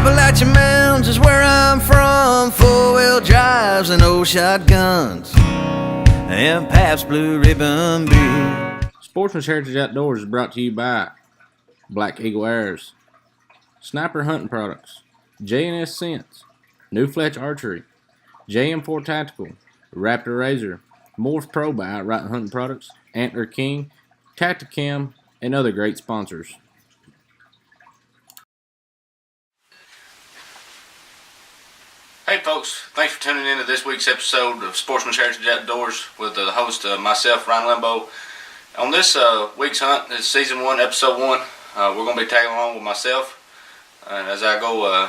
Appalachian Mountains is where I'm from. Four-wheel drives and old shotguns and Pabst Blue Ribbon beer. Sportsman's Heritage Outdoors is brought to you by Black Eagle Airs, Sniper Hunting Products, J&S Scents, New Fletch Archery, JM4 Tactical, Raptor Razor, Morph Pro by Outright Hunting Products, Antler King, Tacticam, and other great sponsors. Hey folks, thanks for tuning in to this week's episode of Sportsman's Heritage Outdoors with the host, myself, Ryan Limbo. On this week's hunt, it's season 1, episode 1. We're going to be tagging along with myself as I go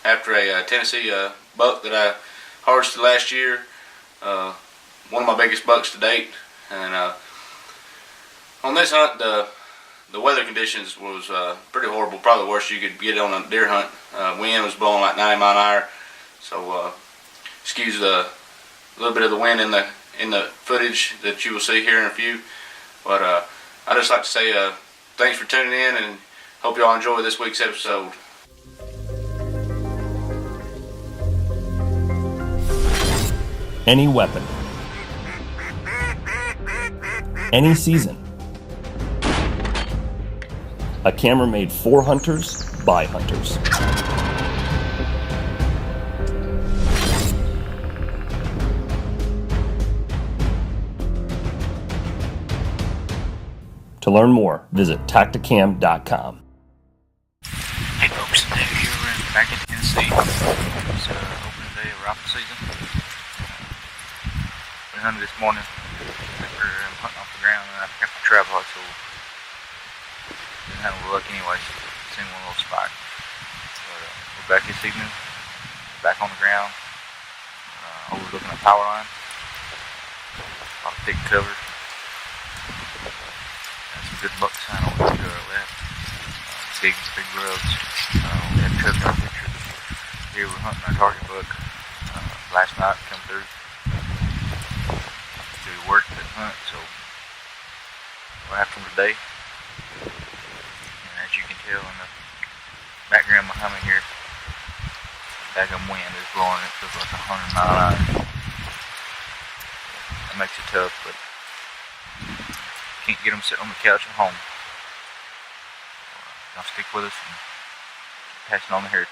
after a Tennessee buck that I harvested last year. One of my biggest bucks to date. And on this hunt, the weather conditions was pretty horrible, probably the worst you could get on a deer hunt. Wind was blowing like 90 mile an hour. So excuse a little bit of the wind in the footage that you will see here in a few. But I just like to say thanks for tuning in and hope y'all enjoy this week's episode. Any weapon, any season. A camera made for hunters by hunters. To learn more, visit Tacticam.com. Hey folks, Dave here. We're back in Tennessee. It's opening day of rifle season. We hunted this morning after hunting off the ground, and I forgot my trap hard, so didn't have a luck anyways. Seen one little spot. But we're back this evening, back on the ground, overlooking a power line. A lot of thick cover. Some good bucks sign over to our left. Big rubs. We had covered our picture. Here we're hunting our target buck. Last night come through. Do work that hunt, so we're after them today. And as you can tell in the background behind me here, daggum wind is blowing. It feels like 100 mile an hour. That makes it tough, but can't get them sitting on the couch at home. Now stick with us and keep passing on the heritage.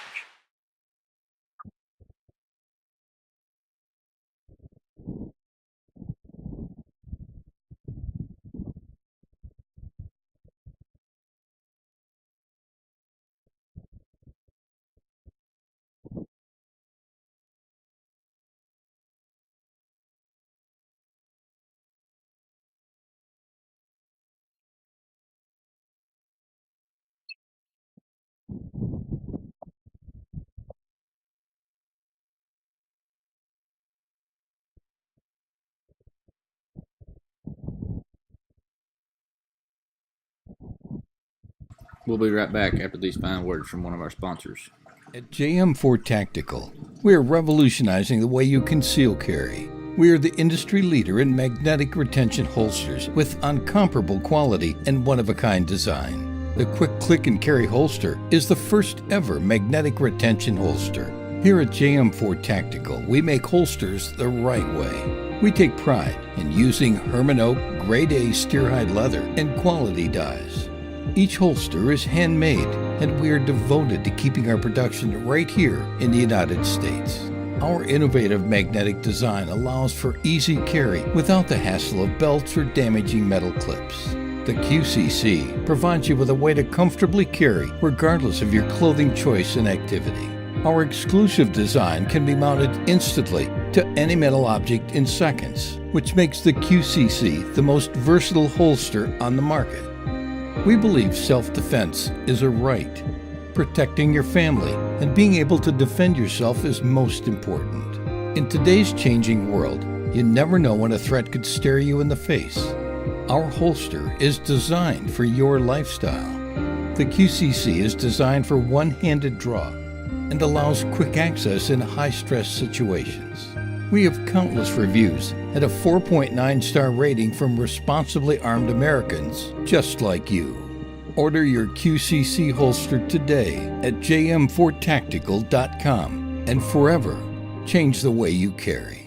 We'll be right back after these fine words from one of our sponsors. At JM4 Tactical, we are revolutionizing the way you conceal carry. We are the industry leader in magnetic retention holsters with incomparable quality and one-of-a-kind design. The Quick Click and Carry holster is the first ever magnetic retention holster. Here at JM4 Tactical, we make holsters the right way. We take pride in using Herman Oak, Grade A steer-hide leather, and quality dyes. Each holster is handmade, and we are devoted to keeping our production right here in the United States. Our innovative magnetic design allows for easy carry without the hassle of belts or damaging metal clips. The QCC provides you with a way to comfortably carry regardless of your clothing choice and activity. Our exclusive design can be mounted instantly to any metal object in seconds, which makes the QCC the most versatile holster on the market. We believe self-defense is a right. Protecting your family and being able to defend yourself is most important. In today's changing world, you never know when a threat could stare you in the face. Our holster is designed for your lifestyle. The QCC is designed for one-handed draw and allows quick access in high-stress situations. We have countless reviews and a 4.9-star rating from responsibly armed Americans just like you. Order your QCC holster today at jm4tactical.com and forever change the way you carry.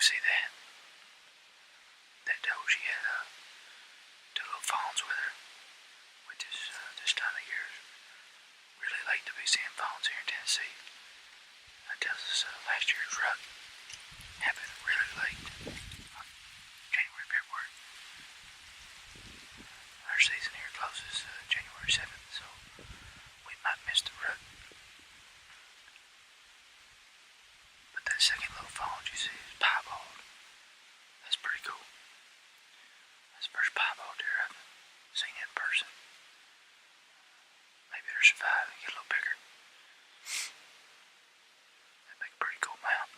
See that? That doe, she had two little fawns with her. With this time of year, really late to be seeing fawns here in Tennessee. That tells us last year's rut happened really late, January, February. Our season here closes January 7th, so we might miss the rut. But that second little fawn you see is piebald. That's pretty cool. That's the first piebald deer I've seen in person. Maybe they'll survive and get a little bigger. That'd make a pretty cool mount.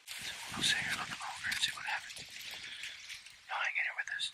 So we'll sit here a little longer and see what happens. Y'all hang in here with us.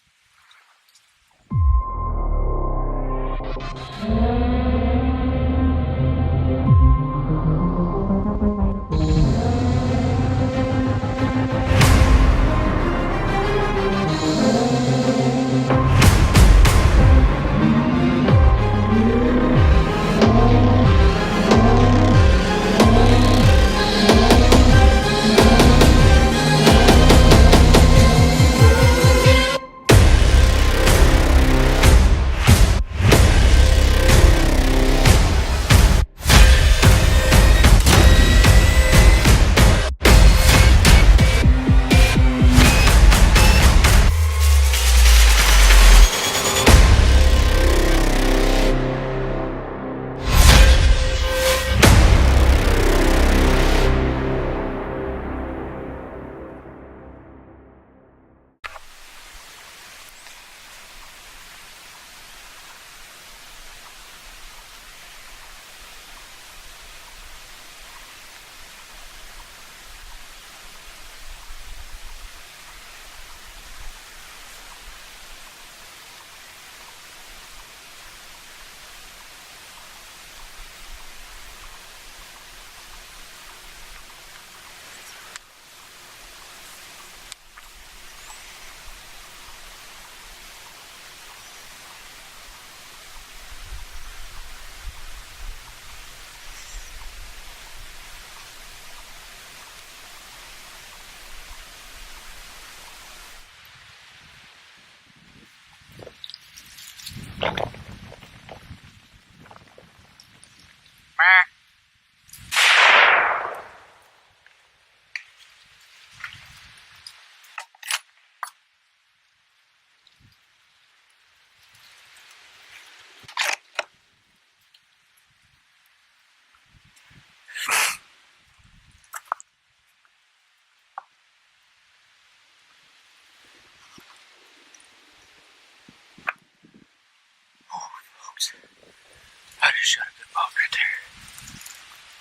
I just shot a good buck right there.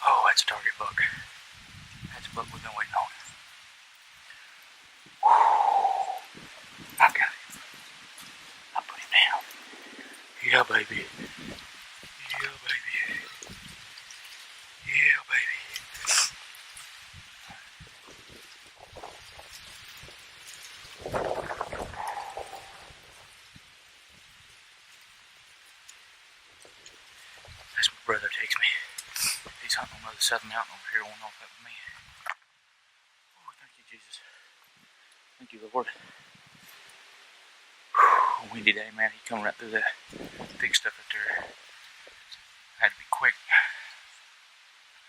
Oh, that's a target buck. That's a buck we've been waiting on. Whew. I got him. I put him down. Yeah, baby. Yeah, baby. Yeah, baby. That's my brother takes me. He's hunting on the other side of the mountain over here, won't know if that was me. Oh, thank you, Jesus. Thank you, Lord. Whew, windy day, man. He come right through that thick stuff up there. Had to be quick.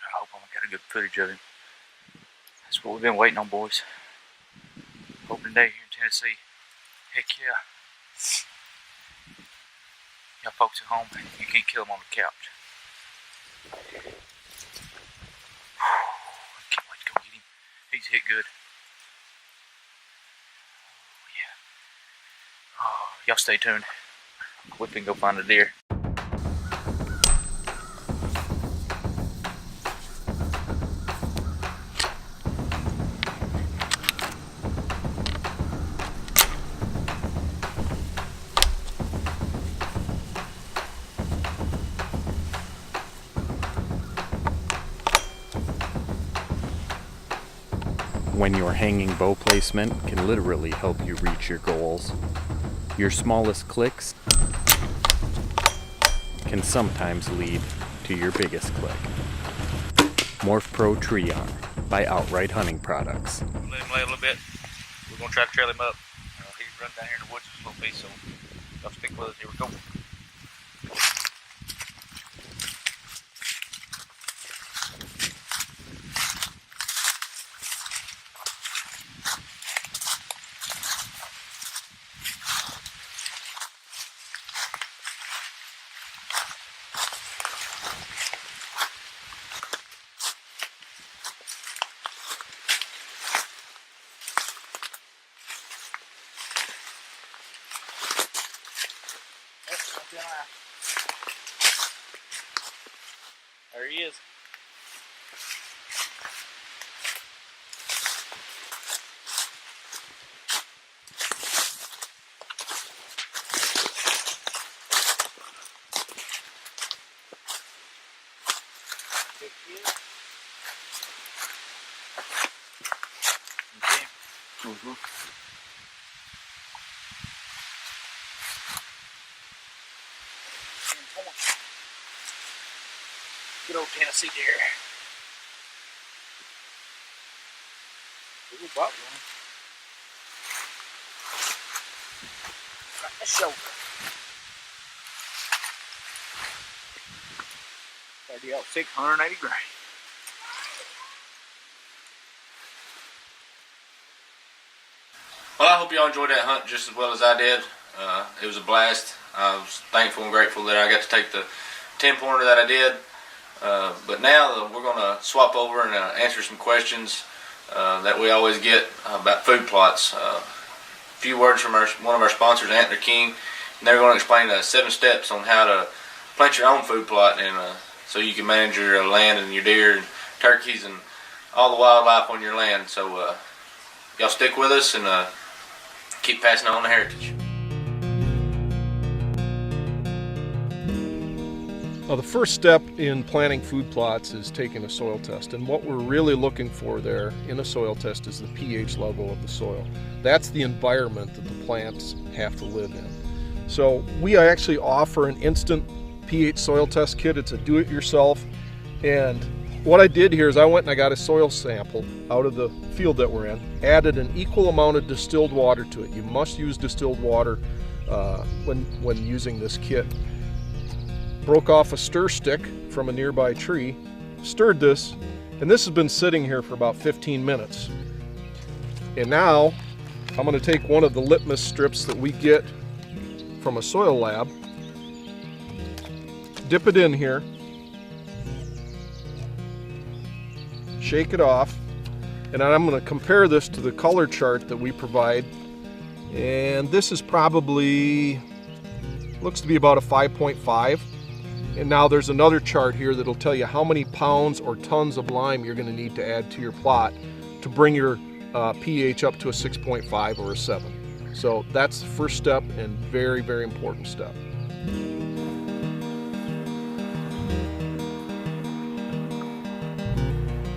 I hope I got a good footage of him. That's what we've been waiting on, boys. Opening day here in Tennessee. Heck yeah. Y'all folks at home, you can't kill him on the couch. I can't wait to go get him. He's hit good. Oh, yeah. Oh, y'all stay tuned. We can go find a deer. When your hanging bow placement can literally help you reach your goals, your smallest clicks can sometimes lead to your biggest click. Morph Pro Tree Arm by Outright Hunting Products. Let him lay a little bit. We're going to try to trail him up. He's run down here in the woods just a little piece, so y'all stick with us. Here we go. There he is. Good old Tennessee deer. Little buck one. Right in the shoulder. 30-06, 180 grain. Well, I hope y'all enjoyed that hunt just as well as I did. It was a blast. I was thankful and grateful that I got to take the 10-pointer that I did. But now we're going to swap over and answer some questions that we always get about food plots. A few words from one of our sponsors, Antler King, and they're going to explain 7 steps on how to plant your own food plot, and so you can manage your land and your deer and turkeys and all the wildlife on your land. So y'all stick with us and keep passing on the heritage. The first step in planting food plots is taking a soil test, and what we're really looking for there in a soil test is the pH level of the soil. That's the environment that the plants have to live in. So we actually offer an instant pH soil test kit. It's a do-it-yourself, and what I did here is I went and I got a soil sample out of the field that we're in, added an equal amount of distilled water to it. You must use distilled water when using this kit. Broke off a stir stick from a nearby tree, stirred this, and this has been sitting here for about 15 minutes. And now I'm going to take one of the litmus strips that we get from a soil lab, dip it in here, shake it off, and then I'm going to compare this to the color chart that we provide. And this is probably, looks to be about a 5.5. And now there's another chart here that'll tell you how many pounds or tons of lime you're going to need to add to your plot to bring your pH up to a 6.5 or a 7. So that's the first step, and very, very important step.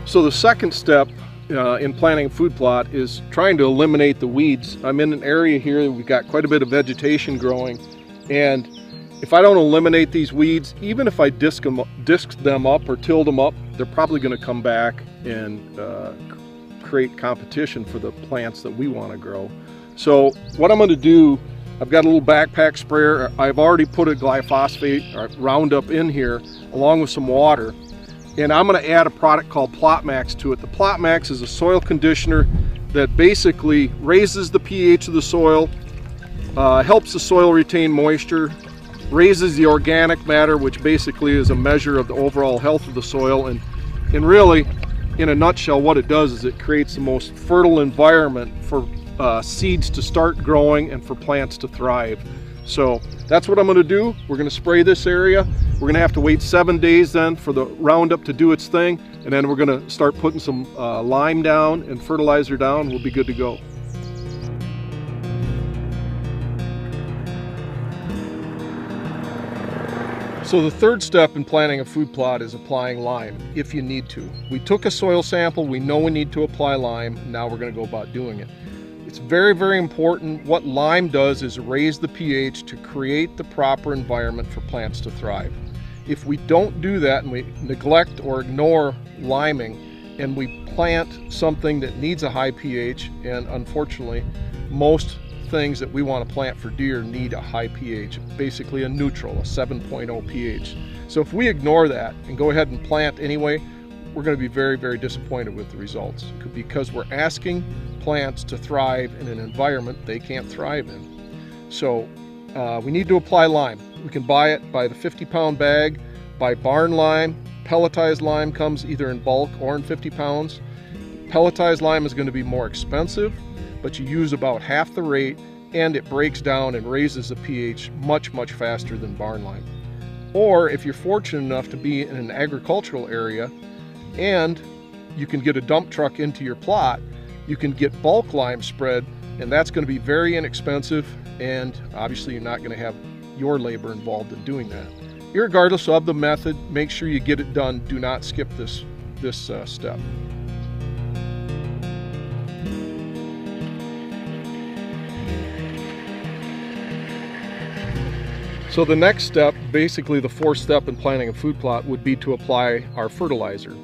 So the second step in planting a food plot is trying to eliminate the weeds. I'm in an area here that we've got quite a bit of vegetation growing, and if I don't eliminate these weeds, even if I disc them up or tilled them up, they're probably going to come back and create competition for the plants that we want to grow. So what I'm going to do, I've got a little backpack sprayer. I've already put a glyphosate or Roundup in here along with some water, and I'm going to add a product called PlotMax to it. The PlotMax is a soil conditioner that basically raises the pH of the soil, helps the soil retain moisture, raises the organic matter, which basically is a measure of the overall health of the soil. And really, in a nutshell, what it does is it creates the most fertile environment for seeds to start growing and for plants to thrive. So that's what I'm going to do. We're going to spray this area. We're going to have to wait 7 days then for the Roundup to do its thing, and then we're going to start putting some lime down and fertilizer down. We'll be good to go. So the third step in planting a food plot is applying lime, if you need to. We took a soil sample, we know we need to apply lime, now we're going to go about doing it. It's very, very important. What lime does is raise the pH to create the proper environment for plants to thrive. If we don't do that and we neglect or ignore liming and we plant something that needs a high pH, and unfortunately most things that we want to plant for deer need a high pH, basically a neutral, a 7.0 pH. So if we ignore that and go ahead and plant anyway, we're going to be very, very disappointed with the results, because we're asking plants to thrive in an environment they can't thrive in. So we need to apply lime. We can buy it by the 50-pound bag, buy barn lime. Pelletized lime comes either in bulk or in 50 pounds. Pelletized lime is going to be more expensive, but you use about half the rate, and it breaks down and raises the pH much, much faster than barn lime. Or if you're fortunate enough to be in an agricultural area and you can get a dump truck into your plot, you can get bulk lime spread, and that's going to be very inexpensive, and obviously you're not going to have your labor involved in doing that. Irregardless of the method, make sure you get it done. Do not skip this step. So the next step, basically the fourth step in planting a food plot, would be to apply our fertilizer.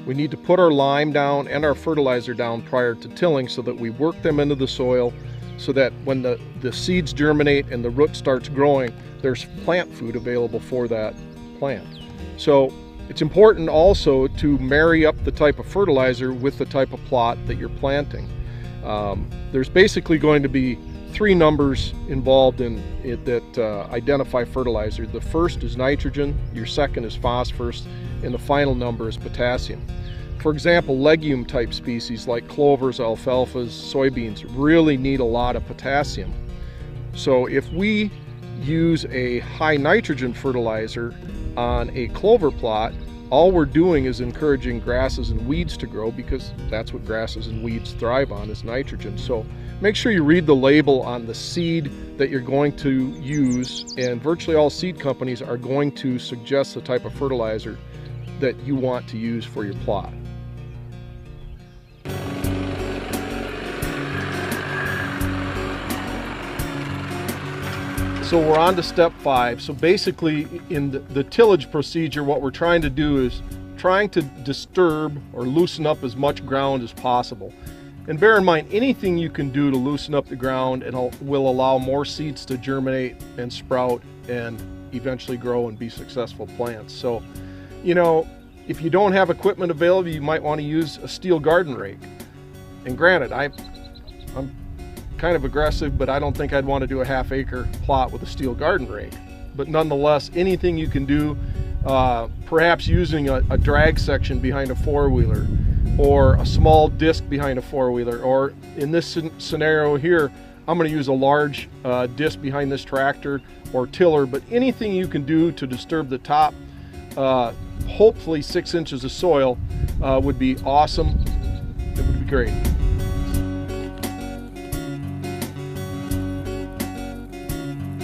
We need to put our lime down and our fertilizer down prior to tilling so that we work them into the soil, so that when the seeds germinate and the root starts growing, there's plant food available for that plant. So it's important also to marry up the type of fertilizer with the type of plot that you're planting. There's basically going to be 3 numbers involved in it that identify fertilizer. The first is nitrogen, your second is phosphorus, and the final number is potassium. For example, legume type species like clovers, alfalfas, soybeans really need a lot of potassium. So if we use a high nitrogen fertilizer on a clover plot, all we're doing is encouraging grasses and weeds to grow, because that's what grasses and weeds thrive on, is nitrogen. So make sure you read the label on the seed that you're going to use, and virtually all seed companies are going to suggest the type of fertilizer that you want to use for your plot. So we're on to step 5. So basically in the tillage procedure, what we're trying to do is trying to disturb or loosen up as much ground as possible. And bear in mind, anything you can do to loosen up the ground and will allow more seeds to germinate and sprout and eventually grow and be successful plants. So, you know, if you don't have equipment available, you might want to use a steel garden rake. And granted, I'm kind of aggressive, but I don't think I'd want to do a half-acre plot with a steel garden rake. But nonetheless, anything you can do, perhaps using a drag section behind a four-wheeler, or a small disc behind a four-wheeler, or in this scenario here, I'm going to use a large disc behind this tractor or tiller, but anything you can do to disturb the top, hopefully 6 inches of soil, would be awesome. It would be great.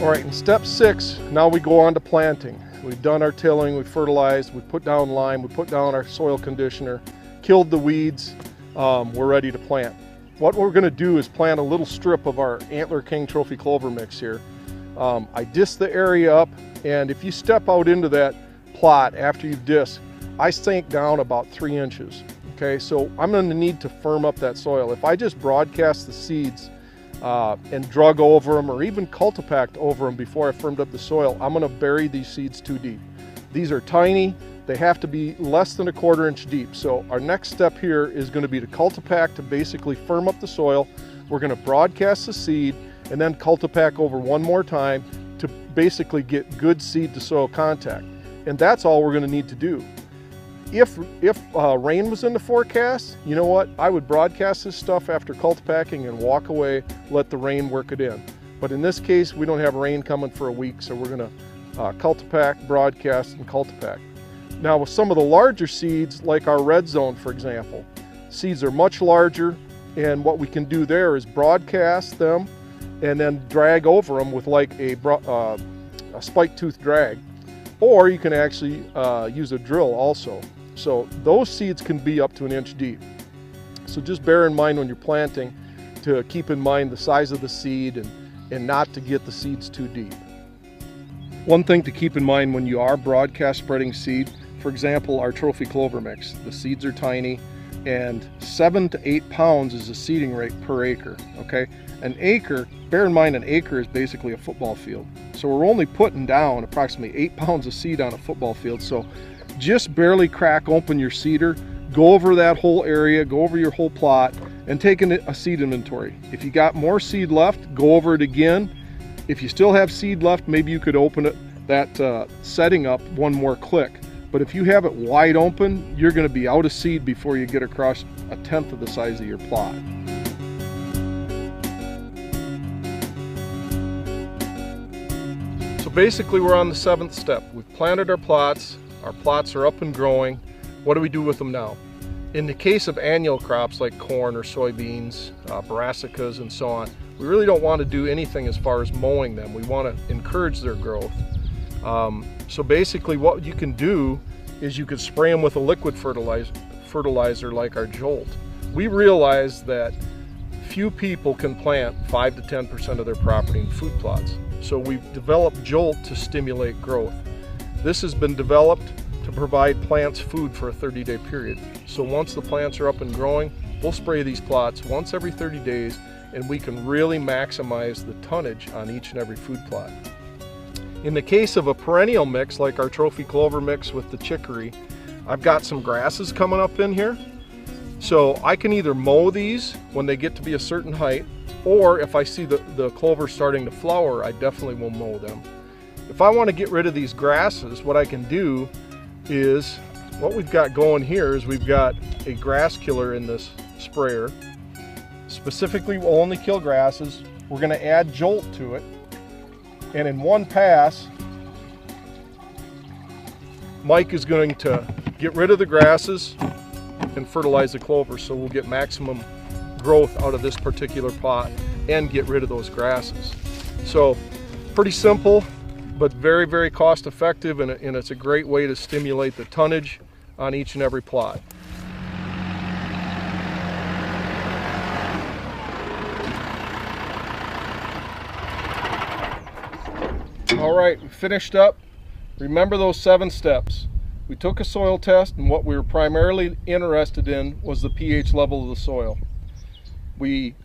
All right, in step 6, now we go on to planting. We've done our tilling, we've fertilized, we put down lime, we put down our soil conditioner, killed the weeds, we're ready to plant. What we're gonna do is plant a little strip of our Antler King Trophy Clover mix here. I disc the area up, and if you step out into that plot after you've disked, I sink down about 3 inches. Okay, so I'm gonna need to firm up that soil. If I just broadcast the seeds and drug over them, or even cultipacked over them before I firmed up the soil, I'm gonna bury these seeds too deep. These are tiny, they have to be less than 1/4 inch deep. So our next step here is gonna be to cultipack to basically firm up the soil. We're gonna broadcast the seed and then cultipack over one more time to basically get good seed to soil contact. And that's all we're gonna need to do. If rain was in the forecast, you know what? I would broadcast this stuff after cultipacking and walk away, let the rain work it in. But in this case, we don't have rain coming for a week, so we're gonna cultipack, broadcast, and cultipack. Now with some of the larger seeds, like our red zone, for example, seeds are much larger, and what we can do there is broadcast them and then drag over them with like a spike tooth drag. Or you can actually use a drill also. So those seeds can be up to 1 inch deep. So just bear in mind when you're planting to keep in mind the size of the seed and not to get the seeds too deep. One thing to keep in mind when you are broadcast spreading seed, for example, our Trophy Clover mix, the seeds are tiny, and 7 to 8 pounds is the seeding rate per acre, okay? An acre, bear in mind an acre is basically a football field. So we're only putting down approximately 8 pounds of seed on a football field. So just barely crack open your seeder, go over that whole area, go over your whole plot, and take a seed inventory. If you got more seed left, go over it again. If you still have seed left, maybe you could open that setting up one more click. But if you have it wide open, you're going to be out of seed before you get across 1/10 of the size of your plot. So basically we're on the 7th step. We've planted our plots are up and growing. What do we do with them now? In the case of annual crops like corn or soybeans, brassicas and so on, we really don't want to do anything as far as mowing them. We want to encourage their growth. So basically what you can do is you could spray them with a liquid fertilizer like our Jolt. We realize that few people can plant 5 to 10% of their property in food plots. So we've developed Jolt to stimulate growth. This has been developed to provide plants food for a 30-day period. So once the plants are up and growing, we'll spray these plots once every 30 days, and we can really maximize the tonnage on each and every food plot. In the case of a perennial mix like our Trophy Clover mix with the chicory, I've got some grasses coming up in here. So I can either mow these when they get to be a certain height, or if I see the clover starting to flower, I definitely will mow them. If I want to get rid of these grasses, what I can do is, what we've got going here is we've got a grass killer in this sprayer. Specifically, we'll only kill grasses. We're going to add Jolt to it. And in one pass, Mike is going to get rid of the grasses and fertilize the clover, so we'll get maximum growth out of this particular plot and get rid of those grasses. So pretty simple, but very, very cost effective, and it's a great way to stimulate the tonnage on each and every plot. All right, we finished up. Remember those 7 steps. We took a soil test, and what we were primarily interested in was the pH level of the soil. We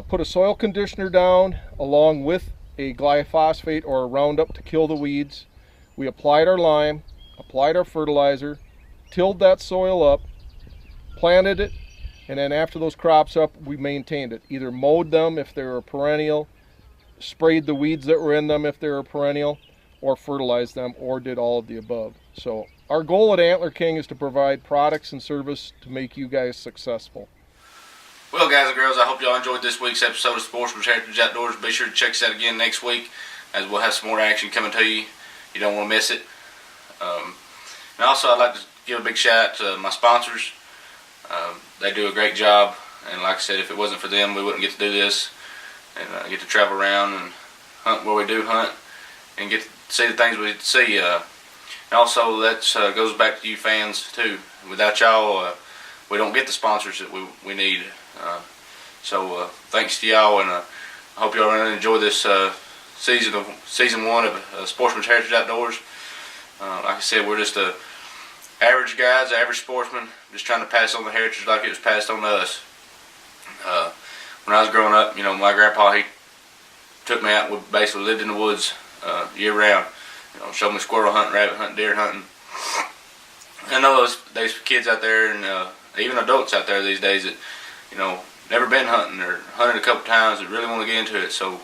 put a soil conditioner down along with a glyphosate or a Roundup to kill the weeds. We applied our lime, applied our fertilizer, tilled that soil up, planted it, and then after those crops up, we maintained it. Either mowed them if they were perennial, sprayed the weeds that were in them if they were perennial, or fertilized them, or did all of the above. So our goal at Antler King is to provide products and service to make you guys successful. Well, guys and girls, I hope y'all enjoyed this week's episode of Sportsman's Heritage Outdoors. Be sure to check us out again next week, as we'll have some more action coming to you. You don't want to miss it. And also, I'd like to give a big shout out to my sponsors. They do a great job, and like I said, if it wasn't for them, we wouldn't get to do this and get to travel around and hunt where we do hunt and get to see the things we see. And also, that goes back to you fans too. Without y'all, we don't get the sponsors that we need. So thanks to y'all, and I hope y'all really enjoy this season 1 of Sportsman's Heritage Outdoors. Like I said, we're just average guys, average sportsmen, just trying to pass on the heritage like it was passed on to us. When I was growing up, my grandpa, he took me out. We basically lived in the woods year round. Showed me squirrel hunting, rabbit hunting, deer hunting. I know there's kids out there, and even adults out there these days that never been hunting or hunted a couple times that really want to get into it. So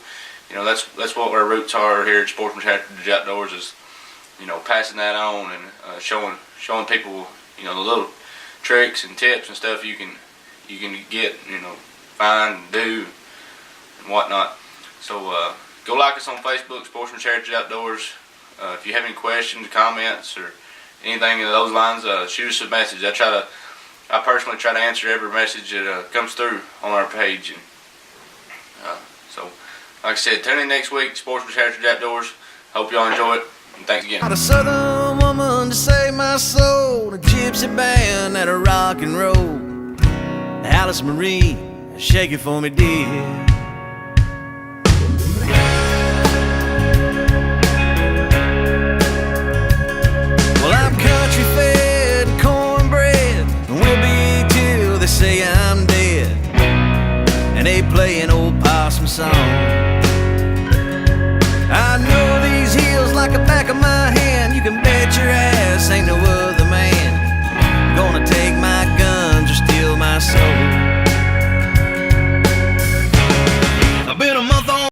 that's what our roots are here at Sportsman's Heritage Outdoors, is passing that on and showing people the little tricks and tips and stuff you can get, find, do, and whatnot. So go like us on Facebook, Sportsman's Heritage Outdoors. If you have any questions, comments, or anything of those lines, shoot us a message. I personally try to answer every message that comes through on our page. And so, like I said, tune in next week, Sportsman's Heritage Outdoors. Hope y'all enjoy it, and thanks again. Not a southern woman to save my soul, a gypsy band at a rock and roll. Alice Marie, shake it for me, dear. Well, I'm country fed, cornbread, and will be till they say I'm dead. And they play an old possum song. I know these hills like the back of my hand. You can bet your ass ain't no other